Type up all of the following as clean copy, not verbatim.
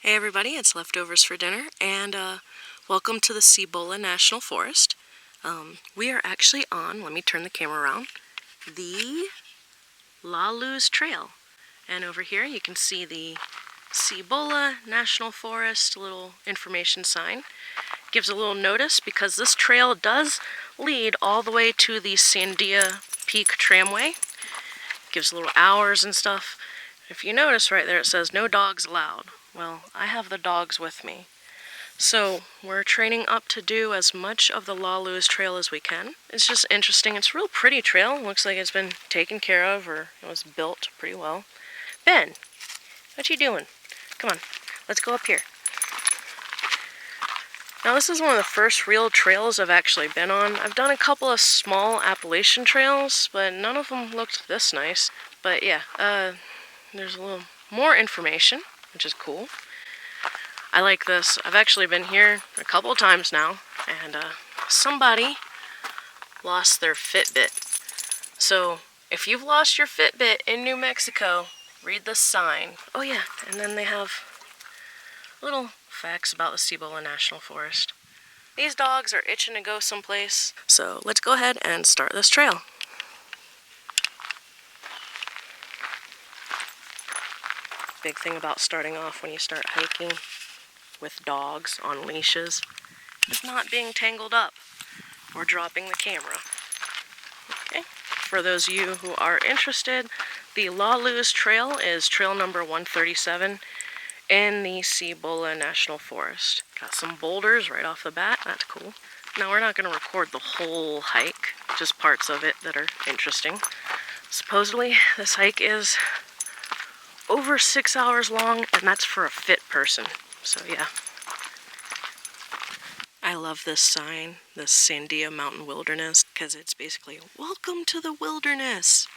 Hey everybody, it's Leftovers for Dinner, and welcome to the Cibola National Forest. We are actually on, let me turn the camera around, the Luz Trail. And over here you can see the Cibola National Forest little information sign. Gives a little notice because this trail does lead all the way to the Sandia Peak Tramway. Gives little hours and stuff. If you notice right there it says no dogs allowed. Well, I have the dogs with me. So we're training up to do as much of the Luz Trail as we can. It's just interesting. It's a real pretty trail. Looks like it's been taken care of, or it was built pretty well. Ben, what you doing? Come on, let's go up here. Now this is one of the first real trails I've actually been on. I've done a couple of small Appalachian trails, but none of them looked this nice. But yeah, there's a little more information, which is cool. I like this. I've actually been here a couple of times now, and somebody lost their Fitbit. So if you've lost your Fitbit in New Mexico, read the sign. Oh yeah, and then they have little facts about the Cibola National Forest. These dogs are itching to go someplace, so let's go ahead and start this trail. Big thing about starting off when you start hiking with dogs on leashes is not being tangled up or dropping the camera. Okay, for those of you who are interested, the Luz Trail is trail number 137 in the Cibola National Forest. Got some boulders right off the bat, that's cool. Now we're not going to record the whole hike, just parts of it that are interesting. Supposedly this hike is over 6 hours long, and that's for a fit person. So yeah. I love this sign, this Sandia Mountain Wilderness, because it's basically, welcome to the wilderness.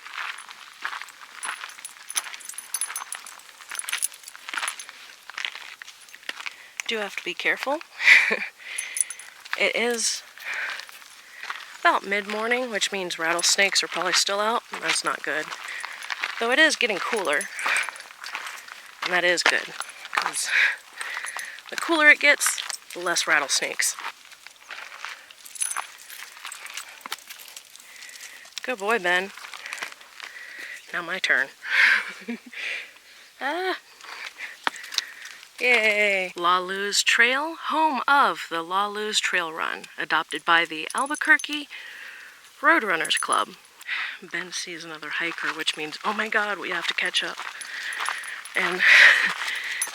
Do have to be careful. It is about mid-morning, which means rattlesnakes are probably still out, and that's not good. Though it is getting cooler. And that is good, because the cooler it gets, the less rattlesnakes. Good boy, Ben. Now my turn. Yay! Luz Trail, home of the Luz Trail Run, adopted by the Albuquerque Roadrunners Club. Ben sees another hiker, which means, oh my god, we have to catch up. And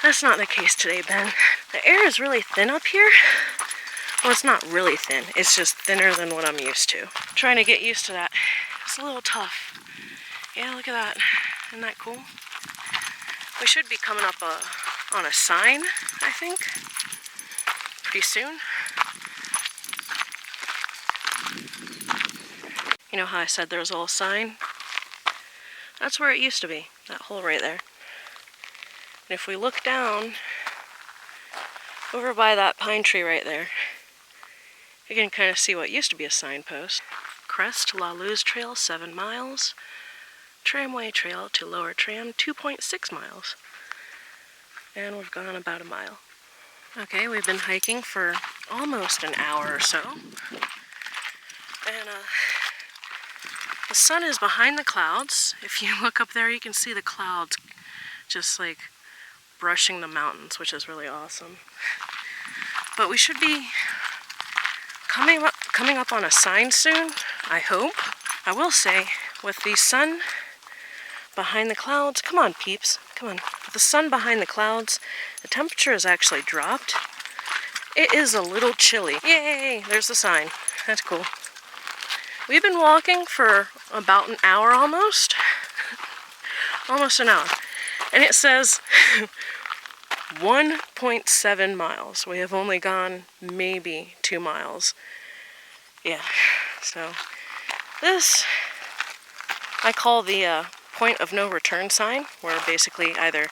that's not the case today, Ben. The air is really thin up here. Well, it's not really thin. It's just thinner than what I'm used to. Trying to get used to that. It's a little tough. Yeah, look at that. Isn't that cool? We should be coming up on a sign, I think, pretty soon. You know how I said there was a little sign? That's where it used to be. That hole right there. And if we look down over by that pine tree right there, you can kind of see what used to be a signpost. Crest Luz Trail 7 miles. Tramway Trail to Lower Tram 2.6 miles. And we've gone about a mile. Okay, we've been hiking for almost an hour or so. And the sun is behind the clouds. If you look up there, you can see the clouds just like brushing the mountains, which is really awesome. But we should be coming up on a sign soon, I hope. I will say, with the sun behind the clouds, come on peeps, come on. With the sun behind the clouds, the temperature has actually dropped. It is a little chilly. Yay, there's the sign. That's cool. We've been walking for about an hour almost. Almost an hour. And it says 1.7 miles. We have only gone maybe 2 miles. Yeah, so this I call the point of no return sign, where basically either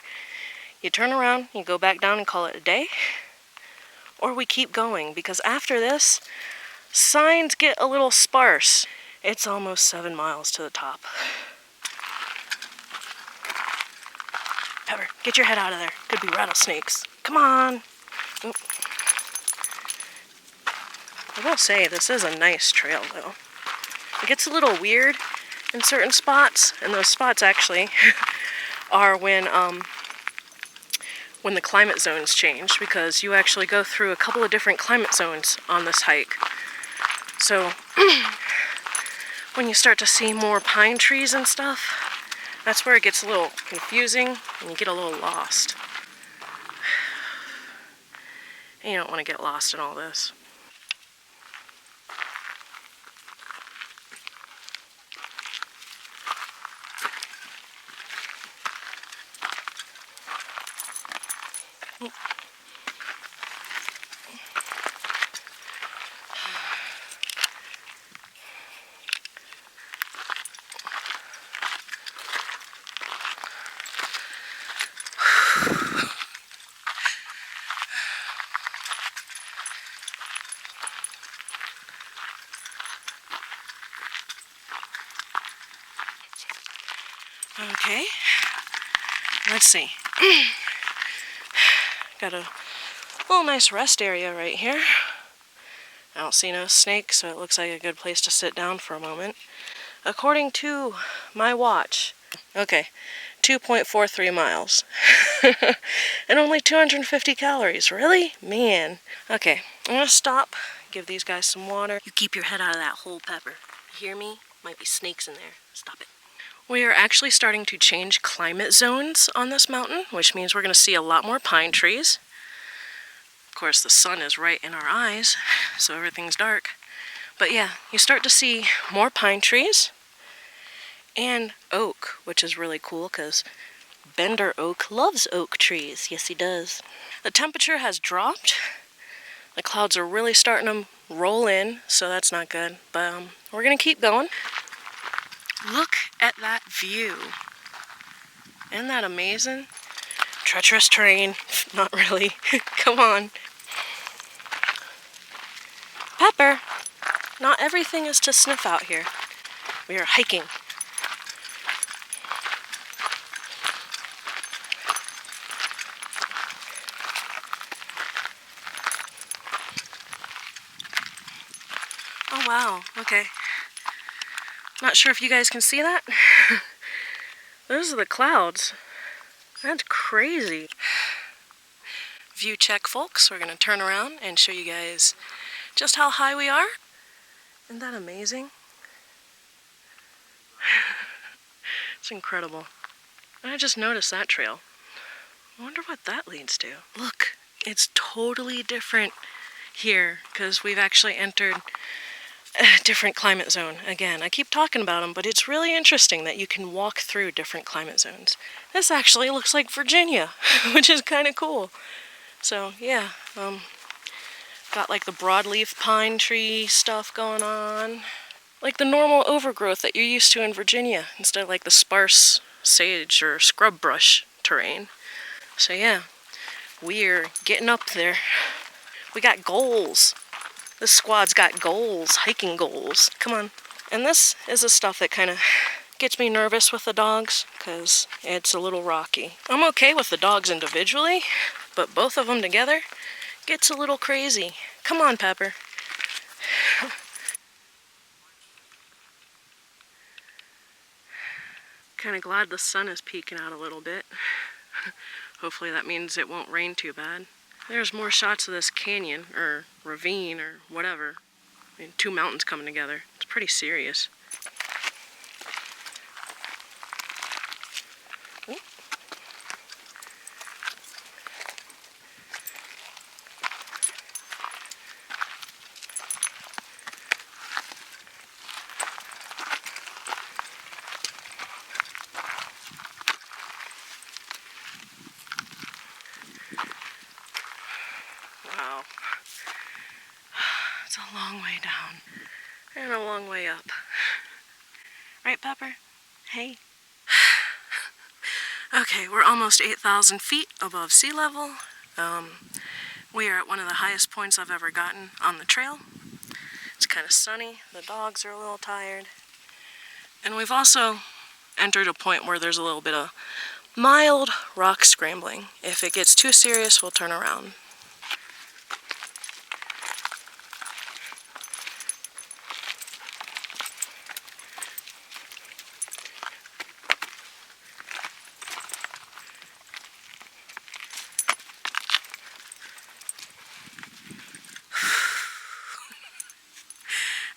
you turn around, you go back down and call it a day, or we keep going, because after this, signs get a little sparse. It's almost 7 miles to the top. Pepper, get your head out of there. Could be rattlesnakes. Come on. Oh. I will say, this is a nice trail, though. It gets a little weird in certain spots, and those spots actually are when the climate zones change, because you actually go through a couple of different climate zones on this hike. So when you start to see more pine trees and stuff, that's where it gets a little confusing and you get a little lost. And you don't want to get lost in all this. Okay, let's see. Got a little nice rest area right here. I don't see no snakes, so it looks like a good place to sit down for a moment. According to my watch, okay, 2.43 miles. And only 250 calories, really? Man. Okay, I'm gonna stop, give these guys some water. You keep your head out of that hole, Pepper. You hear me? Might be snakes in there. Stop it. We are actually starting to change climate zones on this mountain, which means we're gonna see a lot more pine trees. Of course, the sun is right in our eyes, so everything's dark. But yeah, you start to see more pine trees and oak, which is really cool because Bender Oak loves oak trees. Yes, he does. The temperature has dropped. The clouds are really starting to roll in, so that's not good. But we're going to keep going. Look at that view. Isn't that amazing? Treacherous terrain. Not really. Come on. Pepper, not everything is to sniff out here. We are hiking. Oh wow, okay. Not sure if you guys can see that. Those are the clouds. That's crazy. View check, folks. We're gonna turn around and show you guys just how high we are. Isn't that amazing? It's incredible. And I just noticed that trail. I wonder what that leads to. Look, it's totally different here because we've actually entered a different climate zone. Again, I keep talking about them, but it's really interesting that you can walk through different climate zones. This actually looks like Virginia, which is kind of cool. So yeah, got like the broadleaf pine tree stuff going on. Like the normal overgrowth that you're used to in Virginia, instead of like the sparse sage or scrub brush terrain. So yeah, we're getting up there. We got goals. This squad's got goals, hiking goals. Come on. And this is the stuff that kind of gets me nervous with the dogs, because it's a little rocky. I'm okay with the dogs individually, but both of them together gets a little crazy. Come on, Pepper. Kind of glad the sun is peeking out a little bit. Hopefully that means it won't rain too bad. There's more shots of this canyon, or ravine, or whatever. I mean, two mountains coming together. It's pretty serious. Ooh. Wow. It's a long way down and a long way up. Right, Pepper? Hey. Okay, we're almost 8,000 feet above sea level. We are at one of the highest points I've ever gotten on the trail. It's kind of sunny. The dogs are a little tired. And we've also entered a point where there's a little bit of mild rock scrambling. If it gets too serious, we'll turn around.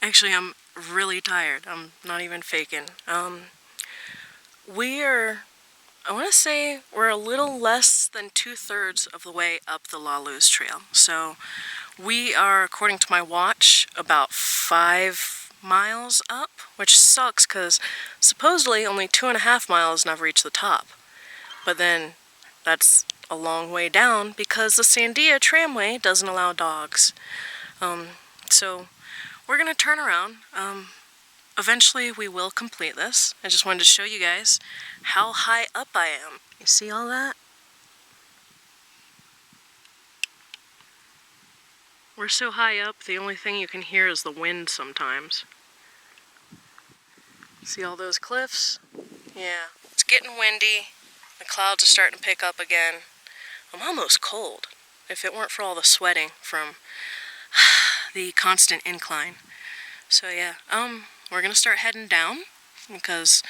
Actually, I'm really tired. I'm not even faking. I want to say we're a little less than 2/3 of the way up the Luz Trail. So we are, according to my watch, about 5 miles up, which sucks because supposedly only 2.5 miles and I've reached the top. But then that's a long way down because the Sandia tramway doesn't allow dogs. So we're gonna turn around. Eventually we will complete this. I just wanted to show you guys how high up I am. You see all that? We're so high up, the only thing you can hear is the wind sometimes. See all those cliffs? Yeah, it's getting windy. The clouds are starting to pick up again. I'm almost cold, if it weren't for all the sweating from the constant incline. So yeah, we're gonna start heading down because,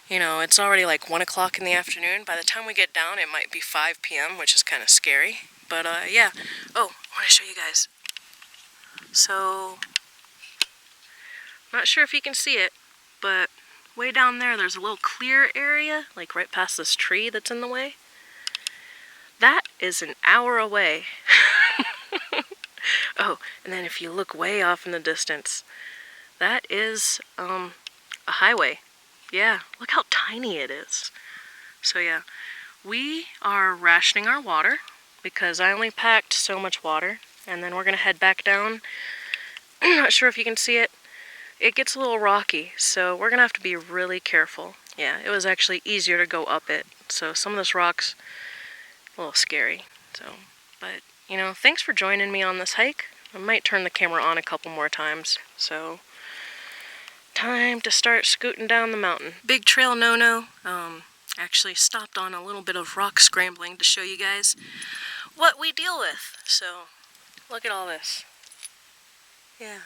you know, it's already like 1 o'clock in the afternoon. By the time we get down, it might be 5 p.m., which is kind of scary. But yeah. Oh, I want to show you guys. So, not sure if you can see it, but way down there, there's a little clear area, like right past this tree that's in the way. That is an hour away. Oh, and then if you look way off in the distance, that is a highway. Yeah, look how tiny it is. So yeah, we are rationing our water because I only packed so much water, and then we're gonna head back down. I'm not sure if you can see it. It gets a little rocky, so we're gonna have to be really careful. Yeah, it was actually easier to go up it. So some of this rock's a little scary. So, but you know, thanks for joining me on this hike. I might turn the camera on a couple more times. So, time to start scooting down the mountain. Big trail no-no. Actually stopped on a little bit of rock scrambling to show you guys what we deal with. So, look at all this. Yeah.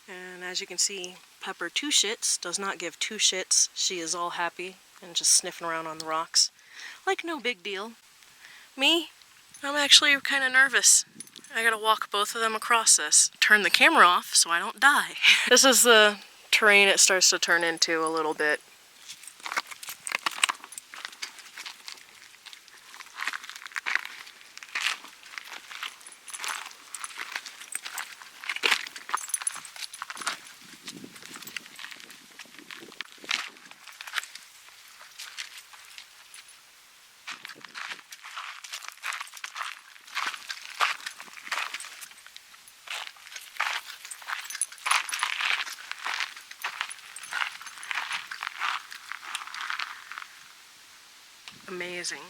And as you can see, Pepper 2 shits does not give 2 shits. She is all happy and just sniffing around on the rocks. Like no big deal. Me, I'm actually kind of nervous. I gotta walk both of them across this. Turn the camera off so I don't die. This is the terrain it starts to turn into a little bit. Amazing.